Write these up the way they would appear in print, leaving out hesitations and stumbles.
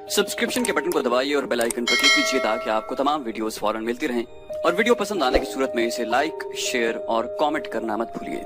Subscription के button को दबाइए और बेल आइकन पर क्लिक कीजिए ताकि आपको तमाम वीडियोस फौरन मिलती रहें और वीडियो पसंद आने की सूरत में इसे लाइक, शेयर और कमेंट करना मत भूलिए।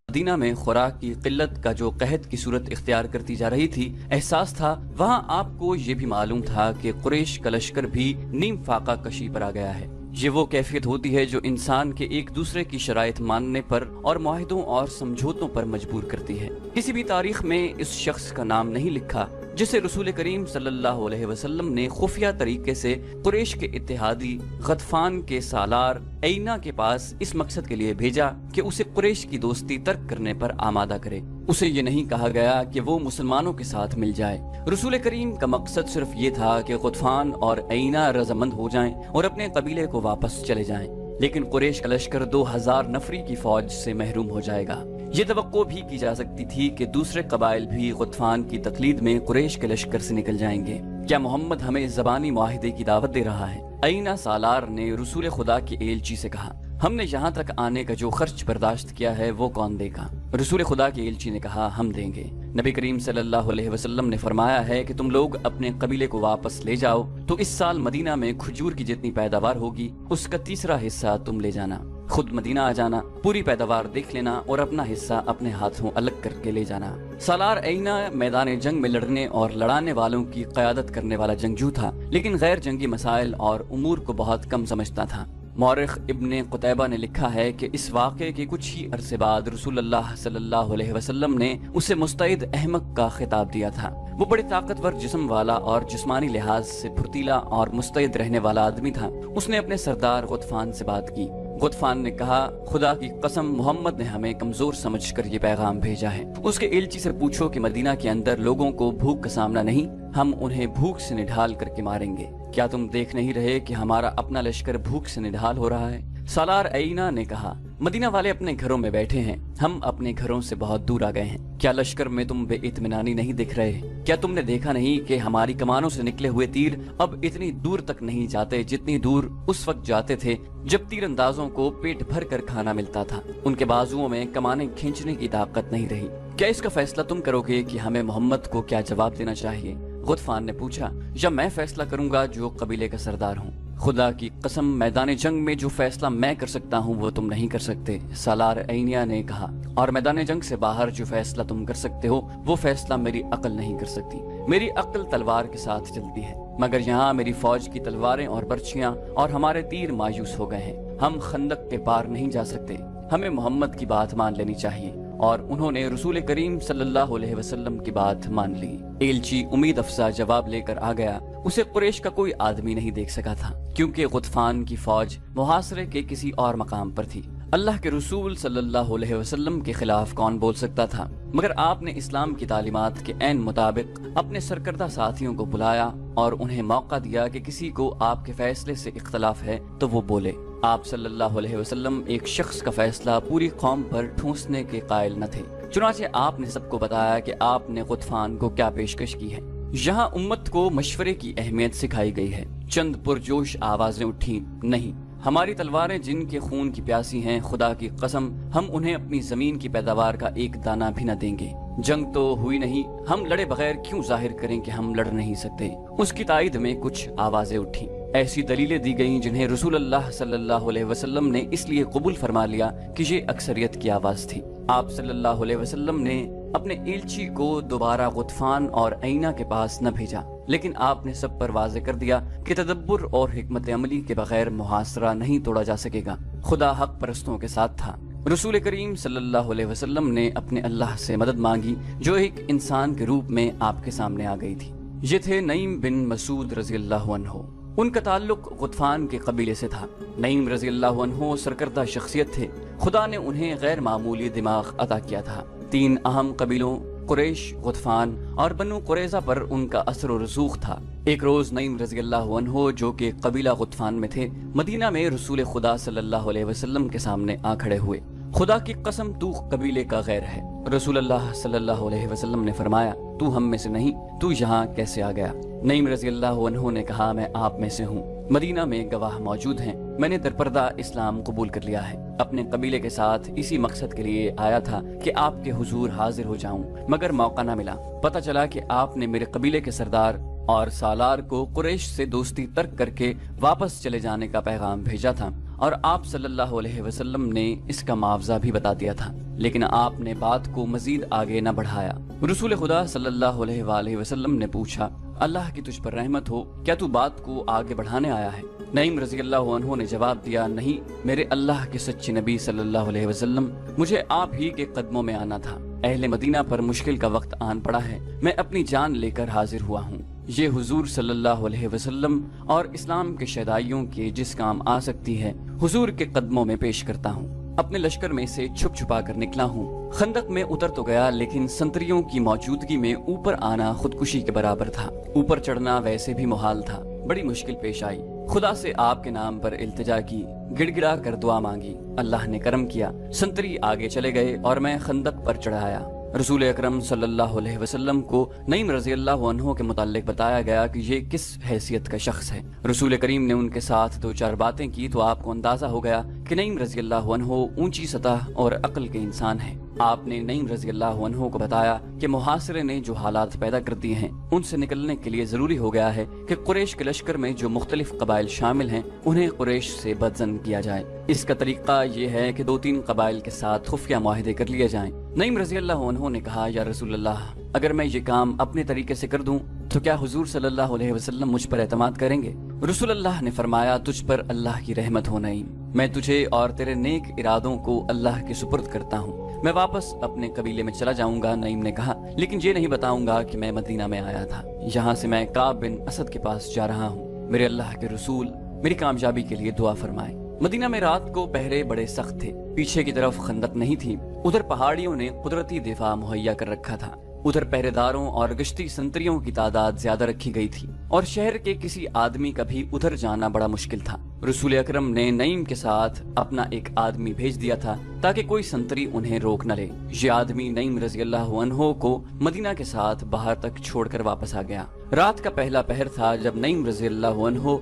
मदीना में खुराक की किल्लत का जो कहत की सूरत इख्तियार करती जा रही थी, एहसास था वहाँ आपको ये भी मालूम था कि कुरैश का लश्कर भी नीम फाका कशी पर आ गया है। ये वो कैफियत होती है जो इंसान के एक दूसरे की शराइत मानने पर और मुआहिदों और समझौतों पर मजबूर करती है। किसी भी तारीख में इस शख्स का नाम नहीं लिखा जिसे रसूल करीम सल्लल्लाहु अलैहि वसल्लम ने खुफिया तरीके से कुरैश के इत्तेहादी गतफान के सालार ऐना के पास इस मकसद के लिए भेजा कि उसे कुरैश की दोस्ती तर्क करने पर आमादा करे। उसे ये नहीं कहा गया कि वो मुसलमानों के साथ मिल जाए। रसूल करीम का मकसद सिर्फ ये था कि गतफान और ऐना रजामंद हो जाएं और अपने कबीले को वापस चले जाएं। लेकिन कुरैश का लश्कर 2000 नफरी की फौज से महरूम हो जाएगा। ये तवक्को भी की जा सकती थी कि दूसरे कबाइल भी गतफान की तकलीद में कुरैश के लश्कर से निकल जाएंगे। क्या मोहम्मद हमें ज़बानी मुआहिदे की दावत दे रहा है? ऐना सालार ने रसूल खुदा के एलची से कहा, हमने यहाँ तक आने का जो खर्च बर्दाश्त किया है वो कौन देगा? रसूल खुदा के एलची ने कहा, हम देंगे। नबी करीम सल्लल्लाहु अलैहि वसल्लम ने फरमाया है कि तुम लोग अपने कबीले को वापस ले जाओ तो इस साल मदीना में खजूर की जितनी पैदावार होगी उसका तीसरा हिस्सा तुम ले जाना। खुद मदीना आ जाना, पूरी पैदावार देख लेना और अपना हिस्सा अपने हाथों अलग करके ले जाना। सालार ऐना मैदान जंग में लड़ने और लड़ाने वालों की क़यादत करने वाला जंगजू था, लेकिन गैर जंगी मसाइल और उमूर को बहुत कम समझता था। मौरिख इब्ने कुतैबा ने लिखा है कि इस वाक़े के कुछ ही अरसे बाद रसूलुल्लाह सल्लल्लाहु अलैहि वसल्लम ने उसे मुस्तैद अहमक का खिताब दिया था। वो बड़े ताकतवर जिस्म वाला और जिस्मानी लिहाज से फुर्तीला और मुस्तैद रहने वाला आदमी था। उसने अपने सरदार गतफान से बात की। गतफान ने कहा, खुदा की कसम, मोहम्मद ने हमें कमजोर समझकर ये पैगाम भेजा है। उसके एलची से पूछो कि मदीना के अंदर लोगों को भूख का सामना नहीं, हम उन्हें भूख से निढाल करके मारेंगे। क्या तुम देख नहीं रहे कि हमारा अपना लश्कर भूख से निढाल हो रहा है? सालार ऐना ने कहा, मदीना वाले अपने घरों में बैठे हैं, हम अपने घरों से बहुत दूर आ गए हैं। क्या लश्कर में तुम बेइत्मीनानी नहीं दिख रहे? क्या तुमने देखा नहीं कि हमारी कमानों से निकले हुए तीर अब इतनी दूर तक नहीं जाते जितनी दूर उस वक्त जाते थे जब तीरंदाजों को पेट भर कर खाना मिलता था। उनके बाजुओं में कमाने खींचने की ताकत नहीं रही। क्या इसका फैसला तुम करोगे कि हमें मोहम्मद को क्या जवाब देना चाहिए? गतफान ने पूछा, या मैं फैसला करूंगा जो कबीले का सरदार हूँ? खुदा की कसम, मैदान जंग में जो फैसला मैं कर सकता हूँ वो तुम नहीं कर सकते, सालार ऐना ने कहा। और मैदान जंग से बाहर जो फैसला तुम कर सकते हो वो फैसला मेरी अक्ल नहीं कर सकती। मेरी अक्ल तलवार के साथ चलती है, मगर यहाँ मेरी फौज की तलवारें और बर्छियां और हमारे तीर मायूस हो गए हैं। हम खंदक के पार नहीं जा सकते। हमें मोहम्मद की बात मान लेनी चाहिए। और उन्होंने रसूल करीम सल्लल्लाहु अलैहि वसल्लम की बात मान ली। एलची उम्मीद अफसा जवाब लेकर आ गया। उसे कुरैश का कोई आदमी नहीं देख सका था क्योंकि गतफान की फौज मुहासरे के किसी और मकाम पर थी। अल्लाह के रसूल सल्लल्लाहु अलैहि वसल्लम के खिलाफ कौन बोल सकता था? मगर आपने इस्लाम की तालीमात के ऐन मुताबिक अपने सरकर्दा साथियों को बुलाया और उन्हें मौका दिया कि किसी को आपके फैसले से इख्तलाफ है तो वो बोले। आप सल्लल्लाहु अलैहि वसल्लम एक शख्स का फैसला पूरी कौम पर ठूंसने के कायल न थे। चुनाचे आपने सबको बताया कि आपने गतफान को क्या पेशकश की है। यहाँ उम्मत को मशवरे की अहमियत सिखाई गई है। चंद पुरजोश आवाजें उठी, नहीं, हमारी तलवारें जिनके खून की प्यासी हैं, खुदा की कसम हम उन्हें अपनी जमीन की पैदावार का एक दाना भी न देंगे। जंग तो हुई नहीं, हम लड़े बगैर क्यों जाहिर करें कि हम लड़ नहीं सकते? उसकी तायद में कुछ आवाजें उठी। ऐसी दलीलें दी गईं जिन्हें रसूलुल्लाह सल्लल्लाहु अलैहि वसल्लम ने इसलिए कबूल फरमा लिया कि ये अक्सरियत की आवाज थी। आप सल्लल्लाहु अलैहि वसल्लम ने अपने एलची को दोबारा गतफान और ऐना के पास न भेजा, लेकिन आपने सब पर वाज़े कर दिया कि तदब्बुर और हिकमत अमली के बगैर मुहासरा नहीं तोड़ा जा सकेगा। खुदा हक परस्तों के साथ था। रसूल करीम सल्लल्लाहु अलैहि वसल्लम ने अपने अल्लाह से मदद मांगी जो एक इंसान के रूप में आपके सामने आ गई थी। ये थे नईम बिन मसूद रज़ियल्लाहु अन्हु। उनका ताल्लुक गतफान के कबीले से था। नईम रज़ियल्लाहु अन्हु सरकर्दा शख्सियत थे। खुदा ने उन्हें गैर मामूली दिमाग अता किया था। 3 अहम कबीलों कुरैश, गतफान और बनु कुरैज़ा पर उनका असर और रसूख था। एक रोज नईम रज़ियल्लाहु अन्हु जो कि कबीला गतफान में थे, मदीना में रसूल खुदा सल्लल्लाहु अलैहि वसल्लम के सामने आ खड़े हुए। खुदा की कसम, तू कबीले का गैर है। रसूलुल्लाह सल्लल्लाहु अलैहि वसल्लम ने फरमाया, तू हम में से नहीं, तू यहाँ कैसे आ गया? नईम रज़ियल्लाहु अन्हु ने कहा, मैं आप में से हूँ। मदीना में गवाह मौजूद हैं। मैंने दरपर्दा इस्लाम कबूल कर लिया है। अपने कबीले के साथ इसी मकसद के लिए आया था कि आपके हुजूर हाजिर हो जाऊं, मगर मौका न मिला। पता चला कि आपने मेरे कबीले के सरदार اور سالار کو قریش سے دوستی ترک کر کے واپس چلے جانے کا پیغام بھیجا تھا، اور آپ صلی اللہ علیہ وسلم نے اس کا معاوضہ بھی بتا دیا تھا، لیکن آپ نے بات کو مزید آگے نہ بڑھایا۔ رسول خدا صلی اللہ علیہ وآلہ وسلم نے پوچھا، اللہ کی تجھ پر رحمت ہو، کیا تو بات کو آگے بڑھانے آیا ہے؟ نعیم رضی اللہ عنہ نے جواب دیا، نہیں میرے اللہ کے سچے نبی صلی اللہ علیہ وسلم، مجھے آپ ہی کے قدموں میں آنا تھا۔ اہل مدینہ پر مشکل کا وقت آن پڑا ہے، میں اپنی جان لے کر حاضر ہوا ہوں۔ یہ حضور صلی اللہ علیہ وسلم اور اسلام کے شہدائیوں کے جس کام آ سکتی ہے، حضور کے قدموں میں پیش کرتا ہوں۔ اپنے لشکر میں سے چھپ چھپا کر نکلا ہوں، خندق میں اتر تو گیا، لیکن سنتریوں کی موجودگی میں اوپر آنا خودکشی کے برابر تھا۔ اوپر چڑھنا ویسے بھی محال تھا، بڑی مشکل پیش آئی۔ خدا سے آپ کے نام پر التجا کی، گڑ گڑا کر دعا مانگی، اللہ نے کرم کیا، سنتری آگے چلے گئے اور میں خندق پر چڑھایا۔ رسول اکرم صلی اللہ علیہ وسلم کو نعیم رضی اللہ عنہ کے متعلق بتایا گیا کہ یہ کس حیثیت کا شخص ہے۔ رسول کریم نے ان کے ساتھ دو چار باتیں کی تو آپ کو اندازہ ہو گیا کہ نعیم رضی اللہ عنہ اونچی سطح اور عقل کے انسان ہیں۔ آپ نے نعیم رضی اللہ عنہ کو بتایا کہ محاصرے نے جو حالات پیدا کر دیے ہیں، ان سے نکلنے کے لیے ضروری ہو گیا ہے کہ قریش کے لشکر میں جو مختلف قبائل شامل ہیں انہیں قریش سے بدزن کیا جائے۔ اس کا طریقہ یہ ہے کہ 2-3 قبائل کے ساتھ خفیہ معاہدے کر لیے جائیں۔ نعیم رضی اللہ عنہ نے کہا، یا رسول اللہ، اگر میں یہ کام اپنے طریقے سے کر دوں تو کیا حضور صلی اللہ علیہ وسلم مجھ پر اعتماد کریں گے؟ رسول اللہ نے فرمایا، تجھ پر اللہ کی رحمت ہو نعیم، میں تجھے اور تیرے نیک ارادوں کو اللہ کے سپرد کرتا ہوں، میں واپس اپنے قبیلے میں چلا جاؤں گا۔ نعیم نے کہا، لیکن یہ نہیں بتاؤں گا کہ میں مدینہ میں آیا تھا، یہاں سے میں کعب بن اسد کے پاس جا رہا ہوں، میرے اللہ کے رسول میری کامیابی کے لیے دعا فرمائے۔ مدینہ میں رات کو پہرے بڑے سخت تھے، پیچھے کی طرف خندق نہیں تھی، ادھر پہاڑیوں نے قدرتی دفاع مہیا کر رکھا تھا، ادھر پہرے داروں اور گشتی سنتریوں کی تعداد زیادہ رکھی گئی تھی، اور شہر کے کسی آدمی کا بھی ادھر جانا بڑا مشکل تھا۔ رسول اکرم نے نعیم کے ساتھ اپنا ایک آدمی بھیج دیا تھا تاکہ کوئی سنتری انہیں روک نہ لے۔ یہ آدمی نعیم رضی اللہ عنہ کو مدینہ کے ساتھ باہر تک چھوڑ کر واپس آ گیا۔ رات کا پہلا پہر تھا جب نعیم رضی اللہ عنہ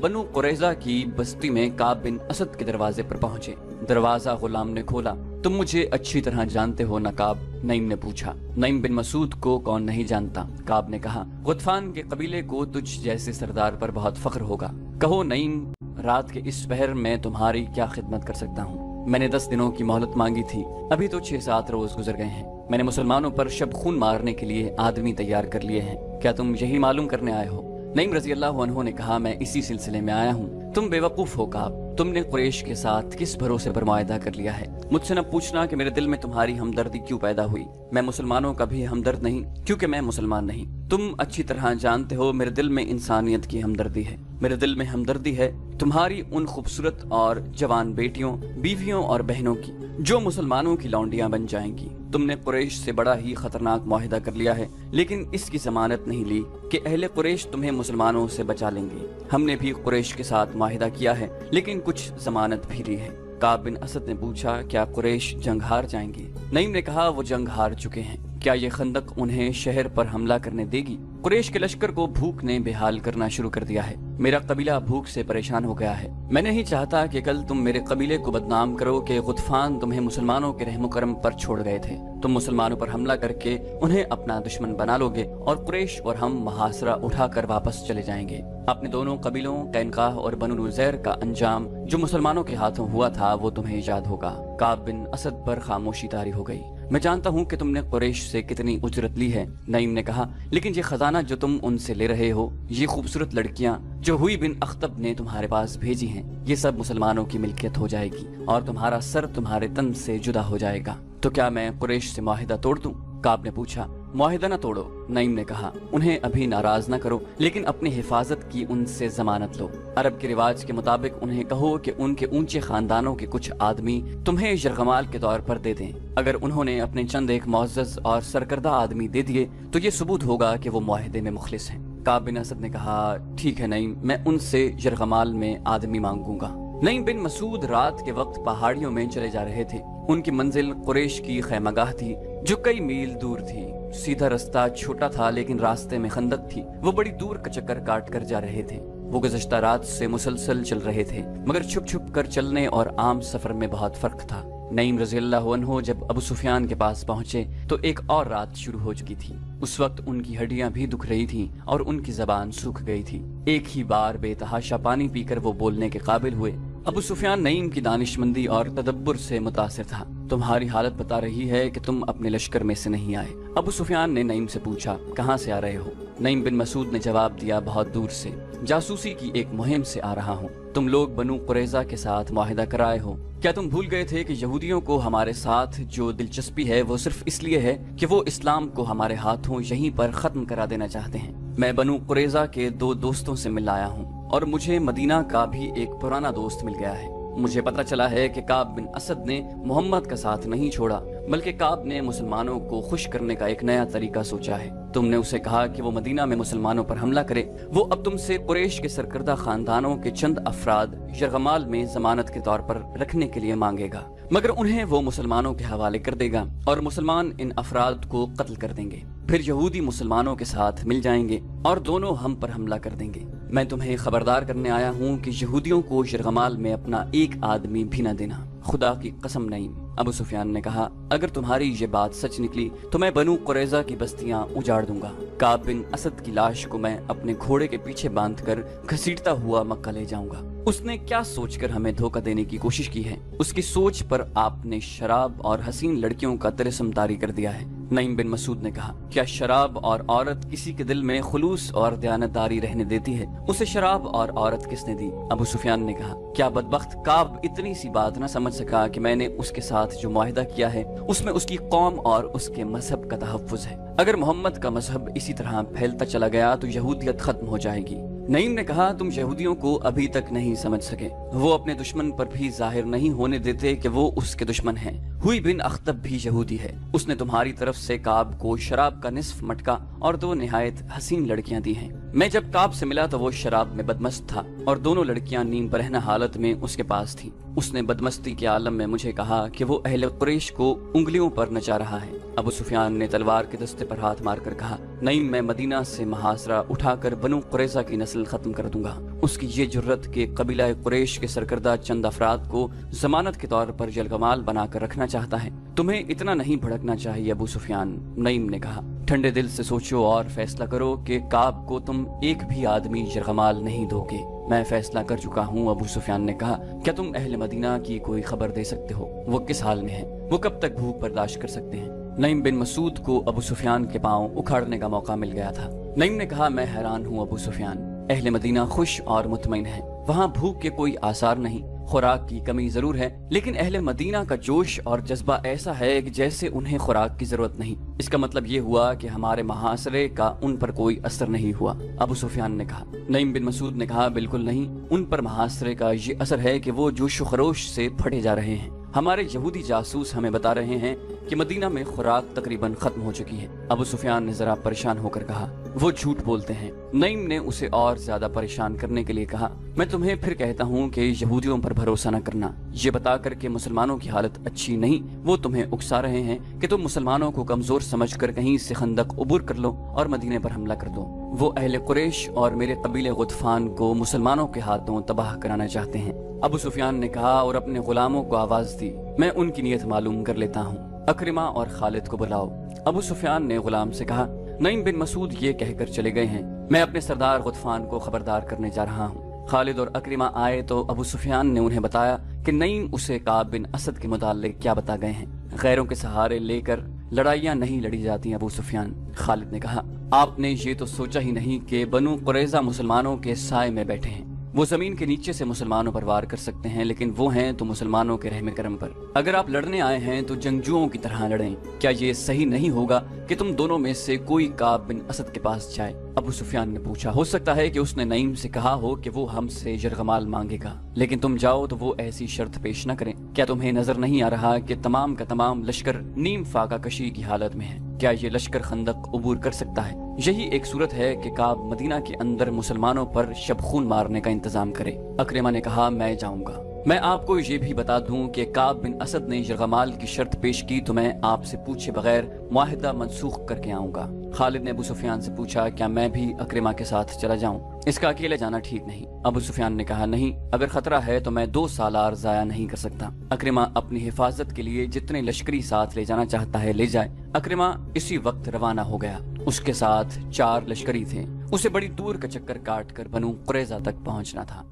بنو قریظہ کی بستی میں کعب بن اسد کے دروازے پر پہنچے۔ دروازہ غلام نے کھولا۔ تم مجھے اچھی طرح جانتے ہو نا کعب؟ نعیم نے پوچھا۔ نعیم بن مسعود کو کون نہیں جانتا؟ کعب نے کہا، غطفان کے قبیلے کو تجھ جیسے سردار پر بہت فخر ہوگا۔ کہو نعیم، رات کے اس پہر میں تمہاری کیا خدمت کر سکتا ہوں؟ میں نے 10 دنوں کی مہلت مانگی تھی، ابھی تو 6-7 روز گزر گئے ہیں۔ میں نے مسلمانوں پر شب خون مارنے کے لیے آدمی تیار کر لیے ہیں، کیا تم یہی معلوم کرنے آئے ہو؟ نعیم رضی اللہ عنہ نے کہا، میں اسی سلسلے میں آیا ہوں۔ تم بے وقوف ہو کعب، تم نے قریش کے ساتھ کس بھروسے پر معاہدہ کر لیا ہے؟ مجھ سے نہ پوچھنا کہ میرے دل میں تمہاری ہمدردی کیوں پیدا ہوئی، میں مسلمانوں کا بھی ہمدرد نہیں کیونکہ میں مسلمان نہیں۔ تم اچھی طرح جانتے ہو میرے دل میں انسانیت کی ہمدردی ہے، میرے دل میں ہمدردی ہے تمہاری ان خوبصورت اور جوان بیٹیوں، بیویوں اور بہنوں کی جو مسلمانوں کی لونڈیاں بن جائیں گی۔ تم نے قریش سے بڑا ہی خطرناک معاہدہ کر لیا ہے، لیکن اس کی ضمانت نہیں لی کہ اہل قریش تمہیں مسلمانوں سے بچا لیں گے۔ ہم نے بھی قریش کے ساتھ معاہدہ کیا ہے، لیکن کچھ ضمانت بھی لی ہے۔ کعب بن اسد نے پوچھا، کیا قریش جنگ ہار جائیں گے؟ نعیم نے کہا، وہ جنگ ہار چکے ہیں۔ کیا یہ خندق انہیں شہر پر حملہ کرنے دے گی؟ قریش کے لشکر کو بھوک نے بے حال کرنا شروع کر دیا ہے، میرا قبیلہ بھوک سے پریشان ہو گیا ہے۔ میں نہیں چاہتا کہ کل تم میرے قبیلے کو بدنام کرو کہ غطفان تمہیں مسلمانوں کے رحم و کرم پر چھوڑ گئے تھے۔ تم مسلمانوں پر حملہ کر کے انہیں اپنا دشمن بنا لو گے اور قریش اور ہم محاصرہ اٹھا کر واپس چلے جائیں گے۔ اپنے دونوں قبیلوں قینقاع اور بنو نذیر کا انجام جو مسلمانوں کے ہاتھوں ہوا تھا وہ تمہیں یاد ہوگا۔ کعب بن اسد پر خاموشی طاری ہو گئی۔ میں جانتا ہوں کہ تم نے قریش سے کتنی اجرت لی ہے، نعیم نے کہا، لیکن یہ خزانہ جو تم ان سے لے رہے ہو، یہ خوبصورت لڑکیاں جو ہوئی بن اخطب نے تمہارے پاس بھیجی ہیں، یہ سب مسلمانوں کی ملکیت ہو جائے گی اور تمہارا سر تمہارے تن سے جدا ہو جائے گا۔ تو کیا میں قریش سے معاہدہ توڑ دوں؟ کعب نے پوچھا۔ معاہدہ نہ توڑو، نعیم نے کہا، انہیں ابھی ناراض نہ کرو، لیکن اپنی حفاظت کی ان سے ضمانت لو۔ عرب کے رواج کے مطابق انہیں کہو کہ ان کے اونچے خاندانوں کے کچھ آدمی تمہیں یرغمال کے طور پر دے دیں۔ اگر انہوں نے اپنے چند ایک معزز اور سرکردہ آدمی دے دیے تو یہ ثبوت ہوگا کہ وہ معاہدے میں مخلص ہیں۔ کعب بن اسد نے کہا، ٹھیک ہے نعیم، میں ان سے یرغمال میں آدمی مانگوں گا۔ نعیم بن مسعود رات کے وقت پہاڑیوں میں چلے جا رہے تھے۔ ان کی منزل قریش کی خیمہ گاہ تھی جو کئی میل دور تھی۔ سیدھا رستہ چھوٹا تھا لیکن راستے میں خندق تھی، وہ بڑی دور کا چکر کاٹ کر جا رہے تھے۔ وہ گزشتہ رات سے مسلسل چل رہے تھے، مگر چھپ چھپ کر چلنے اور عام سفر میں بہت فرق تھا۔ نعیم رضی اللہ عنہ جب ابو سفیان کے پاس پہنچے تو ایک اور رات شروع ہو چکی تھی۔ उस वक्त उनकी हड्डियां भी दुख रही थीं और उनकी जबान सूख गई थी। एक ही बार बेतहाशा पानी पीकर वो बोलने के काबिल हुए। अबू सुफियान नईम की दानिशमंदी और तदब्बुर से मुतासिर था। तुम्हारी हालत बता रही है कि तुम अपने लश्कर में से नहीं आए। अबू सुफियान ने नईम से पूछा, कहाँ से आ रहे हो? नईम बिन मसूद ने जवाब दिया, बहुत दूर से, जासूसी की एक मुहिम से आ रहा हूँ। तुम लोग बनु कुरैजा के साथ मुआहिदा कराए हो। क्या तुम भूल गए थे कि यहूदियों को हमारे साथ जो दिलचस्पी है वो सिर्फ इसलिए है कि वो इस्लाम को हमारे हाथों यहीं पर खत्म करा देना चाहते हैं। मैं बनु कुरैजा के 2 दोस्तों से मिल आया हूँ और मुझे मदीना का भी एक पुराना दोस्त मिल गया है। मुझे पता चला है कि काब बिन असद ने मोहम्मद का साथ नहीं छोड़ा, बल्कि काब ने मुसलमानों को खुश करने का एक नया तरीका सोचा है। तुमने उसे कहा कि वो मदीना में मुसलमानों पर हमला करे। वो अब तुमसे कुरैश के सरकर्दा खानदानों के चंद अफराद यरगमाल में जमानत के तौर पर रखने के लिए मांगेगा, मगर उन्हें वो मुसलमानों के हवाले कर देगा और मुसलमान इन अफराद को कत्ल कर देंगे। फिर यहूदी मुसलमानों के साथ मिल जाएंगे और दोनों हम पर हमला कर देंगे। मैं तुम्हें खबरदार करने आया हूँ कि यहूदियों को यरगमाल में अपना एक आदमी भी न देना। खुदा की कसम नहीं। अबू सुफियान ने कहा, अगर तुम्हारी ये बात सच निकली तो मैं बनु कुरैजा की बस्तियां उजाड़ दूंगा। काब बिन असद की लाश को मैं अपने घोड़े के पीछे बांधकर घसीटता हुआ मक्का ले जाऊंगा। उसने क्या सोचकर हमें धोखा देने की कोशिश की है? उसकी सोच पर आपने शराब और हसीन लड़कियों का तिरस्म तारी कर दिया है। नईम बिन मसूद ने कहा, क्या शराब और औरत किसी के दिल में खुलूस और दयानतदारी रहने देती है? उसे शराब और औरत किसने दी? अबू सुफियान ने कहा, क्या बदबख्त काब इतनी सी बात न समझ सका कि मैंने उसके साथ जो मुआहिदा किया है उसमें उसकी कौम और उसके मजहब का तहफ्फुज है। अगर मोहम्मद का मजहब इसी तरह फैलता चला गया तो यहूदियत खत्म हो जाएगी। नईम ने कहा, तुम यहूदियों को अभी तक नहीं समझ सके। वो अपने दुश्मन पर भी जाहिर नहीं होने देते कि वो उसके दुश्मन हैं। हुई बिन अख्तब भी यहूदी है। उसने तुम्हारी तरफ से काब को शराब का निस्फ मटका और 2 निहायत हसीन लड़कियां दी हैं। मैं जब काब से मिला तो वो शराब में बदमस्त था और दोनों लड़कियां नीम बरहना हालत में उसके पास थी। उसने बदमस्ती के आलम में मुझे कहा कि वो अहले कुरैश को उंगलियों पर नचा रहा है। अबू सुफियान ने तलवार के दस्ते पर हाथ मारकर कहा, नईम, मैं मदीना से महासरा उठाकर बनु कुरैजा की नस्ल खत्म कर दूंगा। उसकी ये जुर्रत के कबीला कुरैश के सरकर्दा चंद अफराद को जमानत के तौर पर यरगमाल बनाकर रखना चाहता है। तुम्हें इतना नहीं भड़कना चाहिए अबू सुफियान। नईम ने कहा, ठंडे दिल से सोचो और फैसला करो कि काब को तुम एक भी आदमी यरगमाल नहीं दोगे। मैं फैसला कर चुका हूँ। अबू सुफियान ने कहा, क्या तुम अहले मदीना की कोई खबर दे सकते हो? वो किस हाल में है? वो कब तक भूख बर्दाश्त कर सकते हैं? नईम बिन मसूद को अबू सुफियान के पांव उखाड़ने का मौका मिल गया था। नईम ने कहा, मैं हैरान हूँ अबू सुफियान। अहले मदीना खुश और मुतमईन है। वहाँ भूख के कोई आसार नहीं। खुराक की कमी जरूर है, लेकिन अहले मदीना का जोश और जज्बा ऐसा है कि जैसे उन्हें खुराक की जरूरत नहीं। इसका मतलब ये हुआ कि हमारे महासरे का उन पर कोई असर नहीं हुआ। अबू सुफियान ने कहा। नईम बिन मसूद ने कहा, बिल्कुल नहीं। उन पर महासरे का ये असर है कि वो जोश खरोश से फटे जा रहे हैं। हमारे यहूदी जासूस हमें बता रहे हैं कि मदीना में खुराक तकरीबन खत्म हो चुकी है। अबू सुफियान ने जरा परेशान होकर कहा, वो झूठ बोलते हैं। नईम ने उसे और ज्यादा परेशान करने के लिए कहा, मैं तुम्हें फिर कहता हूँ कि यहूदियों पर भरोसा न करना। ये बता कर के मुसलमानों की हालत अच्छी नहीं, वो तुम्हें उकसा रहे हैं कि तुम मुसलमानों को कमजोर समझकर कहीं से खंदक उबूर कर लो और मदीने पर हमला कर दो। वो अहले कुरैश और मेरे कबीले गुतफान को मुसलमानों के हाथों तबाह कराना चाहते हैं। अबू सुफियान ने कहा और अपने गुलामों को आवाज दी, मैं उनकी नीयत मालूम कर लेता हूँ। अकरिमा और खालिद को बुलाओ। अबू सुफियान ने गुलाम से कहा, नईम बिन मसूद ये कहकर चले गए हैं, मैं अपने सरदार गुतफान को खबरदार करने जा रहा हूँ। खालिद और अकरिमा आए तो अबू सुफियान ने उन्हें बताया कि नईम उसे काब बिन असद के मुताल्लिक क्या बता गए हैं। गैरों के सहारे लेकर लड़ाइयाँ नहीं लड़ी जाती अबू सुफियान। खालिद ने कहा, आपने ये तो सोचा ही नहीं कि बनु कुरैजा मुसलमानों के साए में बैठे हैं। वो जमीन के नीचे से मुसलमानों पर वार कर सकते हैं, लेकिन वो हैं तो मुसलमानों के रहम करम पर। अगर आप लड़ने आए हैं तो जंगजुओं की तरह लड़ें। क्या ये सही नहीं होगा कि तुम दोनों में से कोई काब बिन असद के पास जाए? अबू सुफियान ने पूछा। हो सकता है कि उसने नईम से कहा हो कि वो हमसे यरगमाल मांगेगा, लेकिन तुम जाओ तो वो ऐसी शर्त पेश न करें। क्या तुम्हें नजर नहीं आ रहा कि तमाम का तमाम लश्कर नीम फाका कशी की हालत में है? क्या ये लश्कर खंदक उबूर कर सकता है? यही एक सूरत है कि काब मदीना के अंदर मुसलमानों पर शबखून मारने का इंतजाम करे। अकरिमा ने कहा, मैं जाऊंगा। मैं आपको ये भी बता दूं कि काब बिन असद ने यरगमाल की शर्त पेश की तो मैं आपसे पूछे बगैर मुआहिदा मनसूख करके आऊंगा। खालिद ने अबू सुफियान से पूछा, क्या मैं भी अक्रिमा के साथ चला जाऊं? इसका अकेले जाना ठीक नहीं। अबू सुफियान ने कहा, नहीं, अगर खतरा है तो मैं 2 सालार जाया नहीं कर सकता। अक्रिमा अपनी हिफाजत के लिए जितने लश्करी साथ ले जाना चाहता है ले जाए। अक्रिमा इसी वक्त रवाना हो गया। उसके साथ 4 लश्करी थे। उसे बड़ी दूर का चक्कर काट कर बनु कुरैज़ा तक पहुंचना था।